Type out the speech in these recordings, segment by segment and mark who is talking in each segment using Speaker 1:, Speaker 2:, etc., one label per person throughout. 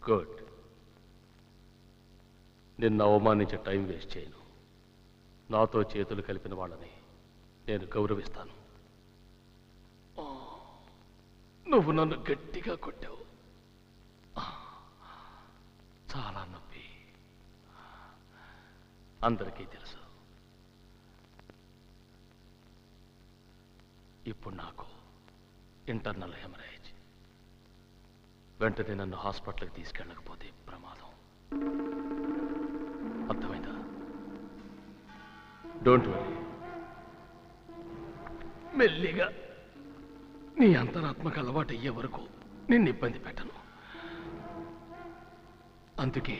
Speaker 1: Good. నిన్ను అవమానించే time waste చేయను. నాతో చేతులు కలిపిన వాళ్ళని నేను గౌరవిస్తాను. నువ్వు నన్ను గట్టిగా కొట్టావు. చాలా నొప్పి. అందరికీ తెలుసు. ఇప్పుడు నాకు ఇంటర్నల్ హెమరేజ్. వెంటనే నన్ను హాస్పిటల్కి తీసుకెళ్ళకపోతే ప్రమాదం. అర్థమైందా? Don't worry. మెల్లిగా నీ అంతరాత్మకు అలవాటు అయ్యే వరకు నిన్ను ఇబ్బంది పెట్టను. అందుకే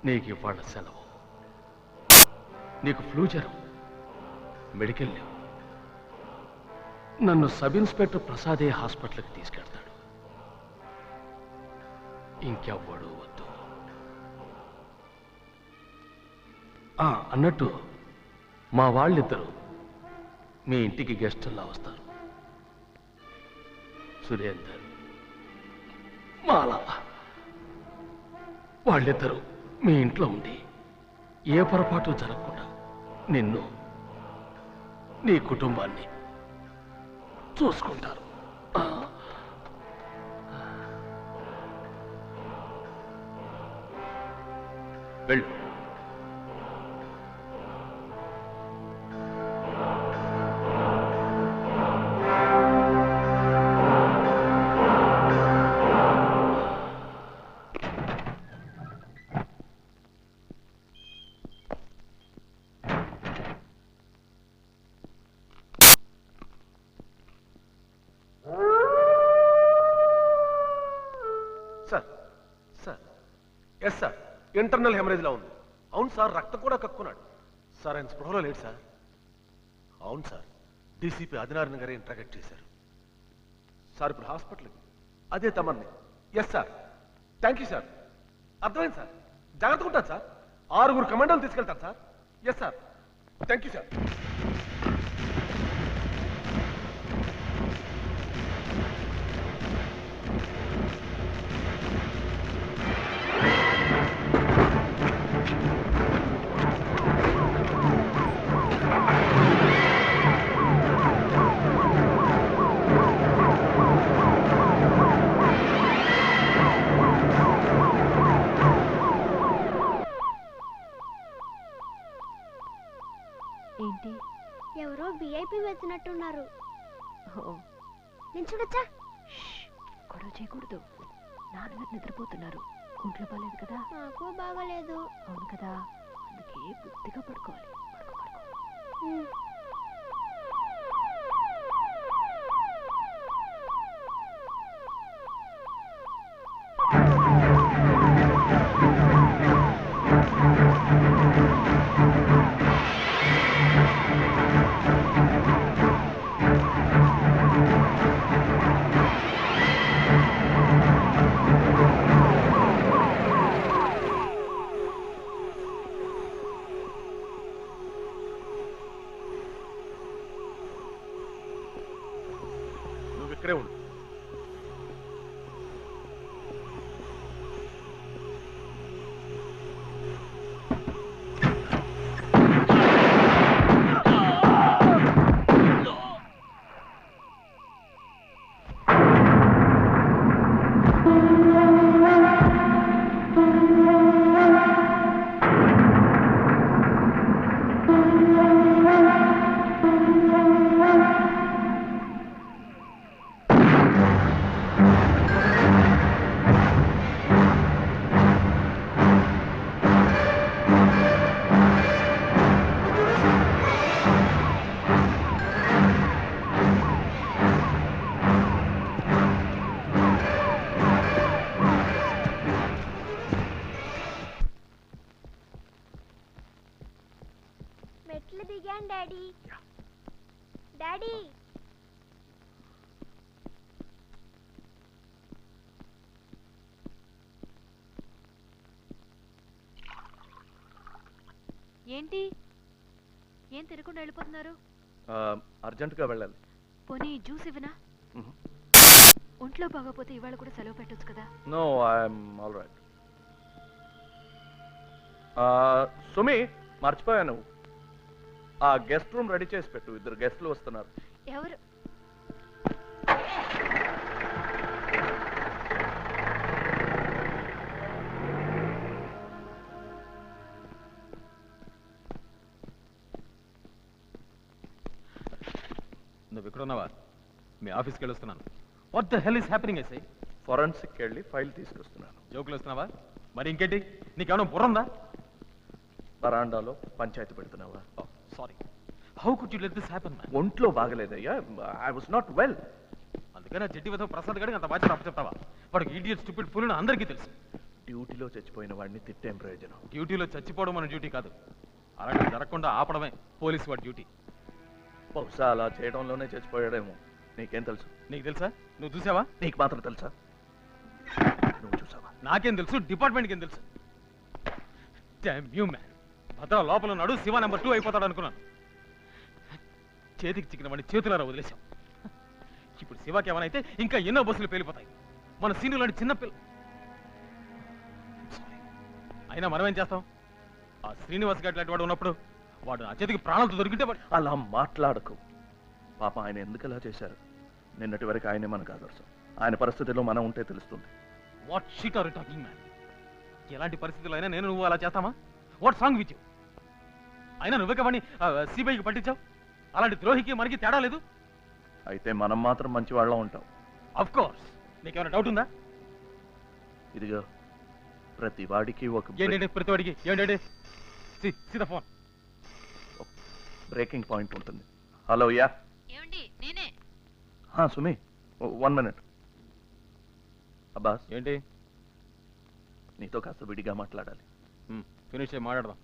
Speaker 1: నీకు ఇవాళ సెలవు. నీకు ఫ్లూ జ్వరం, మెడికల్ లీవ్. నన్ను సబ్ ఇన్స్పెక్టర్ ప్రసాదే హాస్పిటల్కి తీసుకెళ్తాడు. ఇంకెవ్వడు వద్దు. అన్నట్టు మా వాళ్ళిద్దరూ మీ ఇంటికి గెస్టుల్లా వస్తారు. సురేందర్, మాలా వాళ్ళిద్దరూ మీ ఇంట్లో ఉండి ఏ పొరపాటు జరగకుండా నిన్ను, నీ కుటుంబాన్ని చూసుకుంటారు. వెళ్ళు.
Speaker 2: ఎస్ సార్, ఇంటర్నల్ హెమరేజ్లా ఉంది. అవును సార్, రక్తం కూడా కక్కున్నాడు సార్. ఆయన స్పృహలో లేడు సార్. అవును సార్, డీసీపీ ఆదినారాయణ గారే ఇంట్రాగేట్ చేశారు సార్. ఇప్పుడు హాస్పిటల్కి అదే తమన్ని. Yes sir, thank you sir. అర్థమైంది సార్, జాగ్రత్తగా ఉంటాను సార్. 6 కమాండోలు తీసుకెళ్తాను sir. Yes sir, thank you sir.
Speaker 3: ఏంటి?
Speaker 4: ఎవరో విఐపి వెళ్తున్నట్టున్నారు. నేను చూడొచ్చా?
Speaker 3: గొడవ చేయకూడదు. నాన్నగారు నిద్రపోతున్నారు. ఒంట్లో బాగాలేదు కదా?
Speaker 4: నాకు బాగాలేదు.
Speaker 3: అవును కదా, అందుకే బుద్ధిగా పడుకోవాలి. పడుకో పడుకో.
Speaker 2: ఇక్కడే ఉండు.
Speaker 4: మెట్లు దిగాను డాడీ. డాడీ,
Speaker 3: ఏంటి? ఏం తినకుండా వెళ్ళిపోతున్నారు?
Speaker 2: అర్జెంటుగా వెళ్ళాలి.
Speaker 3: పోనీ జ్యూస్ ఇవ్వనా? ఒంట్లో బాగోపోతే ఇవాళ కూడా సెలవు పెట్టొచ్చు కదా.
Speaker 5: No, I'm all right. Sumi, మర్చిపోయాను, ఆ గెస్ట్ రూమ్ రెడీ చేసి పెట్టు, 2 గెస్ట్లు వస్తున్నారు.
Speaker 3: ఎవరు?
Speaker 6: నువ్వు ఎక్కడున్నావా? మీ ఆఫీస్కి వెళ్ళొస్తున్నాను. What the hell is happening I say?
Speaker 5: Forensic వెళ్ళి ఫైల్ తీసుకొస్తున్నాను.
Speaker 6: జోకులు వస్తున్నావా? మరి ఇంకేంటి, నీకేమైనా బుర్రందా?
Speaker 5: బరాండాలో పంచాయతీ పెడుతున్నావా?
Speaker 6: Sorry, how could you let this happen man?
Speaker 5: ఒంట్లో బాగలేదయ్యా, ఐ వాస్ నాట్ వెల్.
Speaker 6: అందుకనే చెడ్డి విధవ ప్రసాద్ గడికి అంత బాధ్యత అప్పచెప్తావా? వాడికి ఇడియట్ స్టూపిడ్ ఫుల్ అందరికీ తెలుసు.
Speaker 5: డ్యూటీలో చచ్చిపోయిన వాడిని తిట్టేం ప్రయోజనం?
Speaker 6: డ్యూటీలో చచ్చిపోవడం మన డ్యూటీ కాదు, అలాంటి జరగకుండా ఆపడమే పోలీసు వాడి డ్యూటీ.
Speaker 5: బహుశా అలా చేయడంలోనే చచ్చిపోయాడేమో. నీకేం తెలుసు?
Speaker 6: నీకు తెలుసా? నువ్వు చూసావా?
Speaker 5: నీకు మాత్రం తెలుసా? నువ్వు చూసావా?
Speaker 6: నాకేం తెలుసు, డిపార్ట్మెంట్కి ఏం తెలుసు? Dam you man. భద్ర లోపల ఉన్నాడు, శివ నెంబర్ 2 అయిపోతాడు అనుకున్నాను. చేతికి చిక్కిన వాడిని చేతులారా వదిలేశాం. ఇప్పుడు శివకి ఏమైనా ఇంకా ఎన్నో బస్సులు పేలిపోతాయి. మన సీనియర్ లాంటి చిన్న పిల్ల. అయినా మనం ఏం చేస్తాం? ఆ శ్రీనివాస్ గారి లాంటి వాడు ఉన్నప్పుడు వాడు నా చేతికి ప్రాణాలతో దొరికితే
Speaker 5: అలా మాట్లాడకు. పాప ఆయన ఎందుకు అలా చేశారు? నిన్నటి వరకు ఆయనే మనకు ఆదర్శం. ఆయన పరిస్థితిలో మనం ఉంటే తెలుస్తుంది.
Speaker 6: What shit are you talking man? ఎలాంటి పరిస్థితుల్లో అయినా నేను నువ్వు అలా చేస్తామా? What song with you? అయినా నువ్వే కాబట్టి సిబిఐకి పట్టించావు. అలాంటి ద్రోహికి మనకి తేడా లేదు.
Speaker 5: అయితే మనం మాత్రం మంచి వాళ్ళ ఉంటాం.
Speaker 6: Of course. నీకేమైనా డౌట్ ఉందా?
Speaker 5: ఇదిగో, ప్రతి వాడికి ఒక
Speaker 6: ఏంటంటే ప్రతి వాడికి ఏంటంటే సీదా ఫోన్
Speaker 5: బ్రేకింగ్ పాయింట్ ఉంటుంది. హలో, యా
Speaker 3: ఏమండి? నేనే.
Speaker 5: సుమి, 1 minute. అబ్బాస్,
Speaker 6: ఏంటి?
Speaker 5: నీతో కాస్త విడిగా మాట్లాడాలి.
Speaker 6: ఫినిష్ అయ్యి మాట్లాడదాం.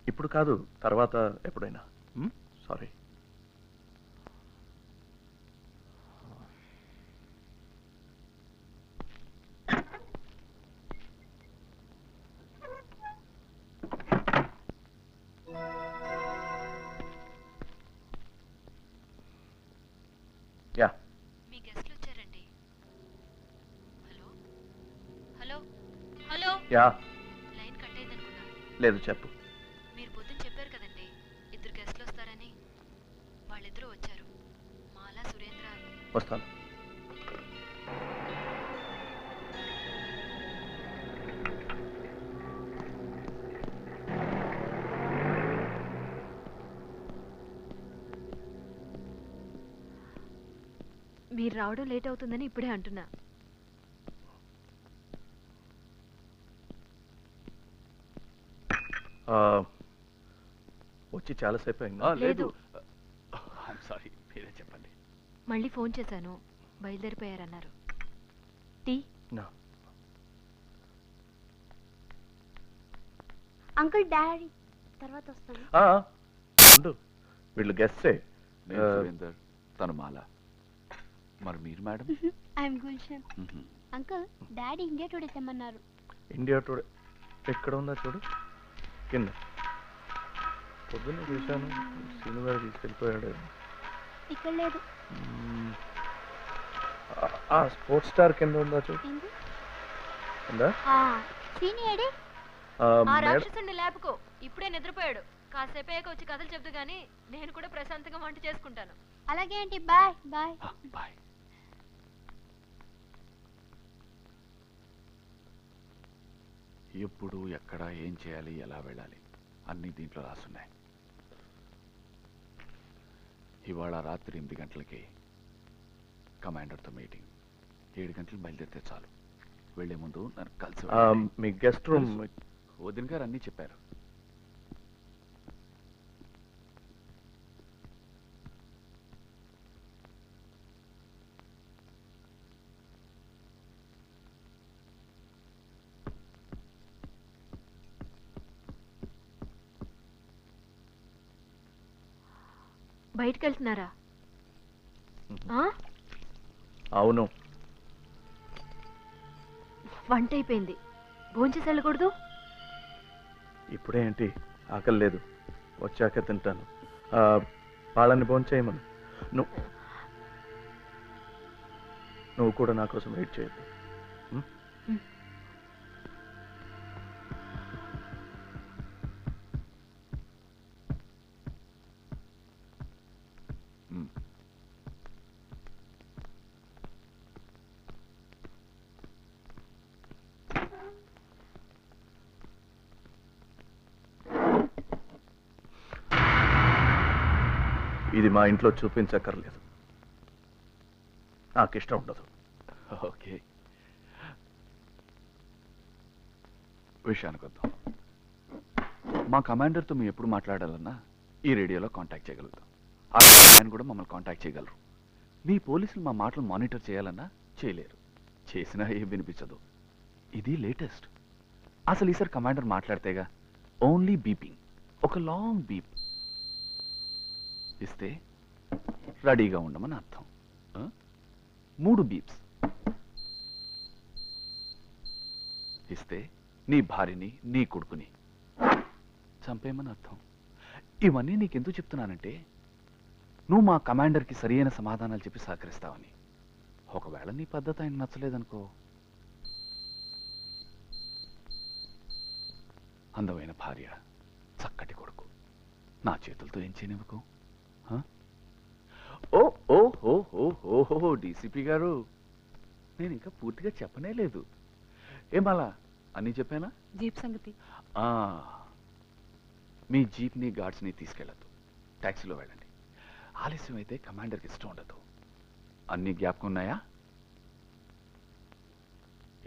Speaker 5: ఇప్పుడు కాదు, తర్వాత ఎప్పుడైనా. సారీ. యా,
Speaker 3: మీ గెస్ట్లు వచ్చారండి. Hello hello hello.
Speaker 5: Yeah.
Speaker 3: Line cut అయింది అనుకున్నాను.
Speaker 5: లేదు, చెప్పు.
Speaker 3: మీరు పొద్దున చెప్పారు కదండి 2 గెస్ట్లు వస్తారని. వాళ్ళిద్దరూ వచ్చారు. మాలా, సురేంద్ర.
Speaker 5: వస్తాను.
Speaker 3: మీరు రావడం లేట్ అవుతుందని ఇప్పుడే అంటున్నా.
Speaker 5: వచ్చి చాలాసేపు అయింది.
Speaker 3: లేదు.
Speaker 1: సారీ, మీరే చెప్పండి.
Speaker 3: మళ్ళీ ఫోన్ చేశాను, బయలుదేరిపోయారన్నారు. టీ?
Speaker 4: అంకుల్ డాడీ తర్వాత వస్తాను.
Speaker 5: వీళ్ళు గెస్టే.
Speaker 7: సురేందర్, తను మాల. మరి మీరు madam?
Speaker 4: I'm Gulshan. Uncle daddy India Today తెమ్మన్నారు.
Speaker 5: ఇండియా టుడే ఎక్కడ ఉందా చూడు, కింద. పొద్దున్న చూశాను, సీను గారు తీసుకెళ్ళిపోయాడు.
Speaker 4: ఇక్కడ లేదు.
Speaker 5: ఆ స్పోర్ట్స్ స్టార్ కింద ఉందా చూడు. ఉందా?
Speaker 4: సీనియర్
Speaker 3: ఆ రాక్షసుని లేపుకో, ఇప్పుడే నిద్రపోయాడు. కాసేపు అయ్యాక వచ్చి కథలు చెప్తూ గానీ నేను కూడా ప్రశాంతంగా వంట చేసుకుంటాను.
Speaker 4: అలాగే ఆంటీ, బాయ్ బాయ్.
Speaker 7: బాయ్. ఎప్పుడు, ఎక్కడ, ఏం చేయాలి, ఎలా వెళ్ళాలి అన్నీ దీంట్లో రాసున్నాయి. ఇవాళ రాత్రి 8 గంటలకి కమాండర్తో మీటింగ్. 7 గంటలు బయలుదేరితే చాలు. వెళ్లే ముందు నన్ను కలిసి
Speaker 5: మీ గెస్ట్ రూమ్.
Speaker 7: వదిన గారు అన్నీ చెప్పారు.
Speaker 3: బయటికి వెళ్తున్నారా?
Speaker 5: అవును.
Speaker 3: వంట అయిపోయింది, భోంచేసి వెళ్ళకూడదు?
Speaker 5: ఇప్పుడే ఏంటి, ఆకలి లేదు, వచ్చాక తింటాను. వాళ్ళని భోంచేయమను. నువ్వు కూడా నా కోసం వెయిట్ చేయొద్దు. ఇది మా ఇంట్లో చూపించక్కర్లేదు, నాకు ఇష్టం ఉండదు.
Speaker 7: ఓకే, విషయానికి వద్దాం. మా కమాండర్తో మేము ఎప్పుడు మాట్లాడాలన్నా ఈ రేడియోలో కాంటాక్ట్ చేయగలుగుతాం. ఆయన కూడా మమ్మల్ని కాంటాక్ట్ చేయగలరు. మీ పోలీసులు మా మాటలు మానిటర్ చేయాలన్నా చేయలేరు, చేసినా ఏం వినిపించదు. ఇది లేటెస్ట్. అసలు ఈసారి కమాండర్ మాట్లాడితేగా ఓన్లీ బీపింగ్, ఒక లాంగ్ బీప్ ఇస్తే రెడీగా ఉండమని అర్థం. 3 బీప్స్ ఇస్తే నీ భార్యని నీ కొడుకుని చంపేయమని అర్థం. ఇవన్నీ నీకెందుకు చెప్తున్నానంటే నువ్వు మా కమాండర్కి సరియైన సమాధానాలు చెప్పి సహకరిస్తావని. ఒకవేళ నీ పద్ధతి ఆయన నచ్చలేదనుకో, అందమైన భార్య, చక్కటి కొడుకు నా చేతులతో ఏం చేయనివ్వకు. ఓ ఓ ఓ ఓ ఓహో డీసీపీ గారు, నేను ఇంకా పూర్తిగా చెప్పనే లేదు. ఏమలా అన్నీ చెప్పానా?
Speaker 8: జీప్ సంగతి
Speaker 7: మీ జీప్ని గార్డ్స్ని తీసుకెళ్ళద్దు, ట్యాక్సీలో వెళ్ళండి. ఆలస్యం అయితే కమాండర్కి ఇష్టం ఉండదు. అన్నీ జ్ఞాపకం ఉన్నాయా?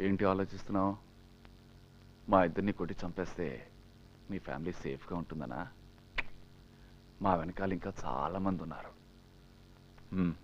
Speaker 7: ఏంటి ఆలోచిస్తున్నావు? మా ఇద్దరిని కొట్టి చంపేస్తే మీ ఫ్యామిలీ సేఫ్గా ఉంటుందనా? మా వెనకాల ఇంకా చాలా మంది ఉన్నారు. మ్మ్.